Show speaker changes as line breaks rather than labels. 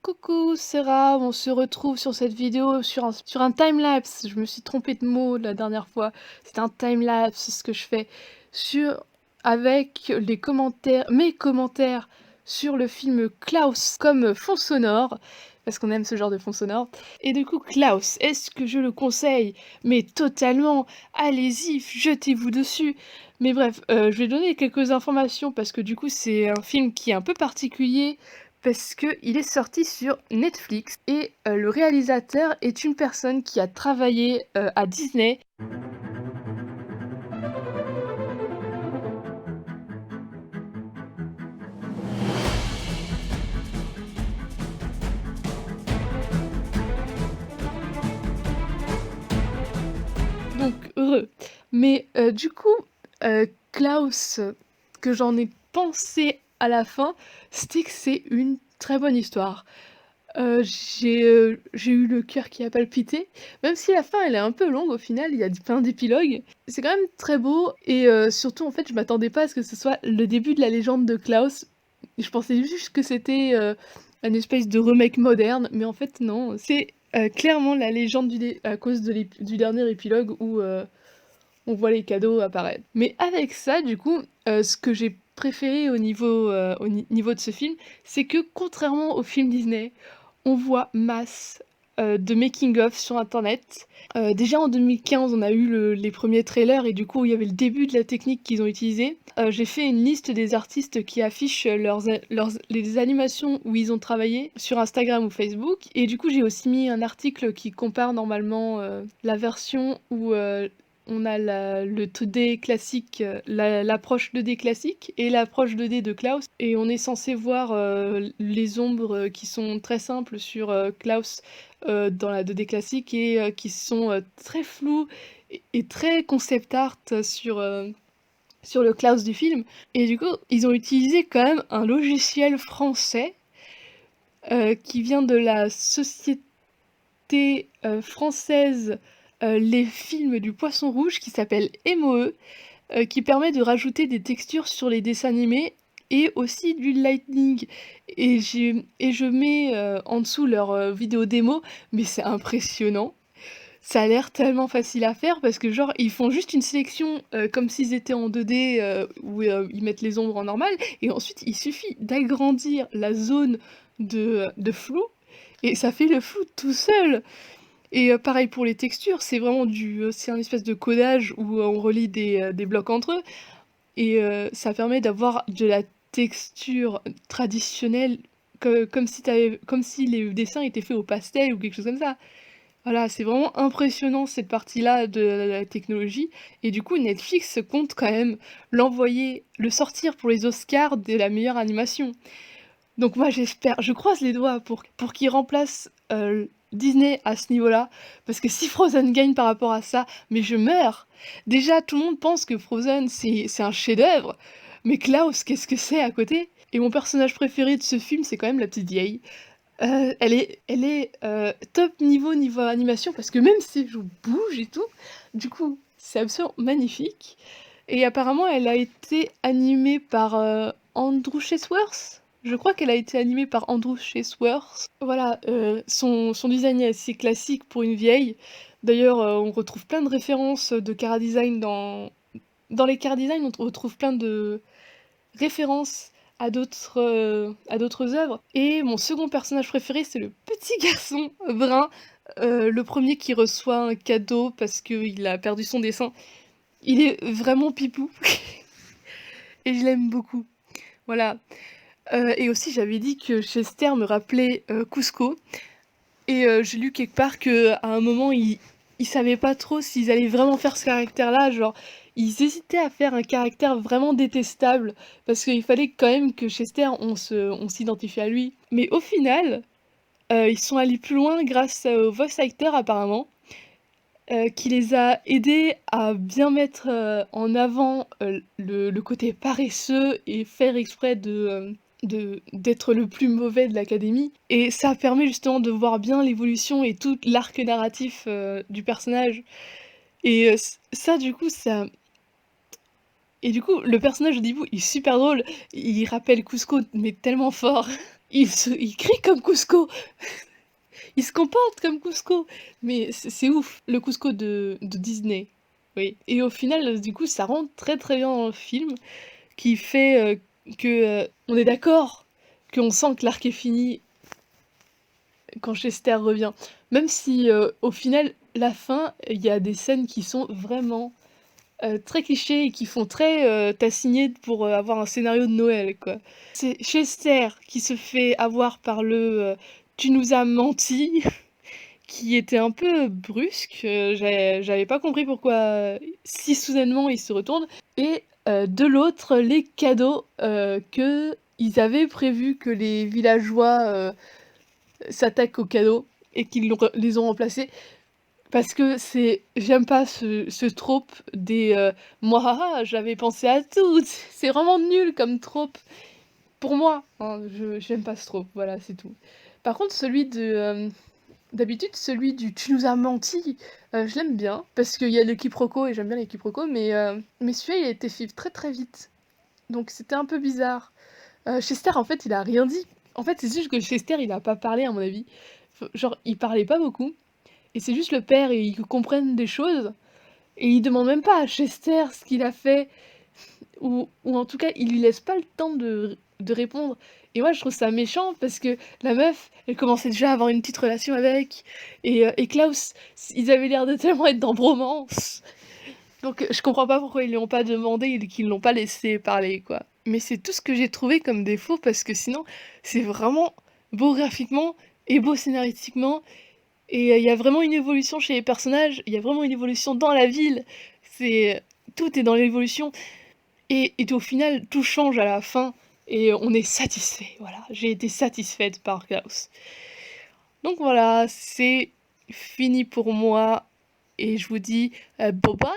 Coucou, c'est Rab, on se retrouve sur cette vidéo sur un timelapse. Je me suis trompée de mot la dernière fois. C'est un timelapse, c'est ce que je fais sur avec les commentaires, mes commentaires sur le film Klaus comme fond sonore, parce qu'on aime ce genre de fond sonore. Et du coup, Klaus, est-ce que je le conseille? Mais totalement, allez-y, jetez-vous dessus. Mais bref, je vais donner quelques informations parce que du coup, c'est un film qui est un peu particulier parce qu'il est sorti sur Netflix et le réalisateur est une personne qui a travaillé à Disney. Donc heureux. Mais du coup, Klaus, ce que j'en ai pensé à la fin, c'était que c'est une très bonne histoire. J'ai eu le cœur qui a palpité, même si la fin elle est un peu longue au final, il y a plein d'épilogues. C'est quand même très beau et surtout en fait je m'attendais pas à ce que ce soit le début de la légende de Klaus. Je pensais juste que c'était une espèce de remake moderne, mais en fait non, c'est clairement la légende à cause de du dernier épilogue où on voit les cadeaux apparaître. Mais avec ça, du coup, ce que j'ai préféré au niveau de ce film, c'est que contrairement aux films Disney, on voit masse de making-of sur internet. Déjà en 2015, on a eu les premiers trailers et du coup, il y avait le début de la technique qu'ils ont utilisée. J'ai fait une liste des artistes qui affichent les animations où ils ont travaillé sur Instagram ou Facebook. Et du coup, j'ai aussi mis un article qui compare normalement la version où on a le 2D classique, l'approche 2D classique et l'approche 2D de Klaus. Et on est censé voir les ombres qui sont très simples sur Klaus dans la 2D classique et qui sont très floues et très concept art sur le Klaus du film. Et du coup, ils ont utilisé quand même un logiciel français qui vient de la société française Les Films du Poisson Rouge qui s'appelle MOE, qui permet de rajouter des textures sur les dessins animés et aussi du lightning. Et je mets en dessous leur vidéo démo, mais c'est impressionnant. Ça a l'air tellement facile à faire parce que genre ils font juste une sélection comme s'ils étaient en 2D où ils mettent les ombres en normal et ensuite il suffit d'agrandir la zone de flou et ça fait le flou tout seul. Et pareil pour les textures, c'est vraiment c'est un espèce de codage où on relie des blocs entre eux et ça permet d'avoir de la texture traditionnelle comme si les dessins étaient faits au pastel ou quelque chose comme ça. Voilà, c'est vraiment impressionnant cette partie-là de la technologie et du coup Netflix compte quand même le sortir pour les Oscars de la meilleure animation. Donc moi j'espère, je croise les doigts pour qu'ils remplacent Disney à ce niveau-là, parce que si Frozen gagne par rapport à ça, mais je meurs! Déjà tout le monde pense que Frozen c'est un chef-d'œuvre, mais Klaus, qu'est-ce que c'est à côté? Et mon personnage préféré de ce film, c'est quand même la petite vieille. Elle est top niveau animation, parce que même ses joues bougent et tout, du coup c'est absolument magnifique. Et apparemment elle a été animée par Andrew Chesworth? Je crois qu'elle a été animée par Andrew Chesworth. Voilà, son design est assez classique pour une vieille. D'ailleurs, on retrouve plein de références de chara design dans les chara design, on retrouve plein de références à d'autres œuvres. Et mon second personnage préféré, c'est le petit garçon brun, le premier qui reçoit un cadeau parce qu'il a perdu son dessin. Il est vraiment pipou et je l'aime beaucoup. Voilà. Et aussi j'avais dit que Chester me rappelait Cusco et j'ai lu quelque part qu'à un moment ils savaient pas trop s'ils allaient vraiment faire ce caractère-là, genre ils hésitaient à faire un caractère vraiment détestable parce qu'il fallait quand même que Chester on s'identifie à lui. Mais au final, ils sont allés plus loin grâce au voice actor apparemment, qui les a aidés à bien mettre en avant le côté paresseux et faire exprès d'être le plus mauvais de l'académie. Et ça permet justement de voir bien l'évolution et tout l'arc narratif du personnage. Et ça, du coup, ça. Et du coup, le personnage au début, il est super drôle. Il rappelle Cusco, mais tellement fort. il crie comme Cusco, il se comporte comme Cusco, mais c'est ouf, le Cusco de Disney. Oui. Et au final, du coup, ça rentre très très bien dans le film, qui fait que on est d'accord, qu'on sent que l'arc est fini quand Chester revient. Même si au final, la fin, il y a des scènes qui sont vraiment très clichés et qui font très t'as signé pour avoir un scénario de Noël, quoi. C'est Chester qui se fait avoir par le tu nous as menti, qui était un peu brusque. J'avais pas compris pourquoi si soudainement il se retourne. Et de l'autre, les cadeaux que ils avaient prévu que les villageois s'attaquent aux cadeaux et qu'ils les ont remplacés. Parce que j'aime pas ce trope des moi j'avais pensé à tout, c'est vraiment nul comme trope pour moi, hein, j'aime pas ce trope, voilà, c'est tout. Par contre, celui d'habitude, celui du tu nous as menti, je l'aime bien parce qu'il y a le quiproquo et j'aime bien les quiproquos, mais celui-là il a été fait très très vite, donc c'était un peu bizarre. Chester en fait il a rien dit. En fait c'est juste que Chester il a pas parlé à mon avis. Genre il parlait pas beaucoup. Et c'est juste le père et ils comprennent des choses, et ils demandent même pas à Chester ce qu'il a fait, ou en tout cas, ils lui laissent pas le temps de répondre. Et moi, je trouve ça méchant parce que la meuf, elle commençait déjà à avoir une petite relation avec, et Klaus, ils avaient l'air de tellement être dans bromance. Donc, je comprends pas pourquoi ils lui ont pas demandé et qu'ils l'ont pas laissé parler, quoi. Mais c'est tout ce que j'ai trouvé comme défaut parce que sinon, c'est vraiment beau graphiquement et beau scénaristiquement. Et il y a vraiment une évolution chez les personnages, il y a vraiment une évolution dans la ville. C'est tout est dans l'évolution et au final tout change à la fin et on est satisfait. Voilà, j'ai été satisfaite par Klaus. Donc voilà, c'est fini pour moi et je vous dis bye bye.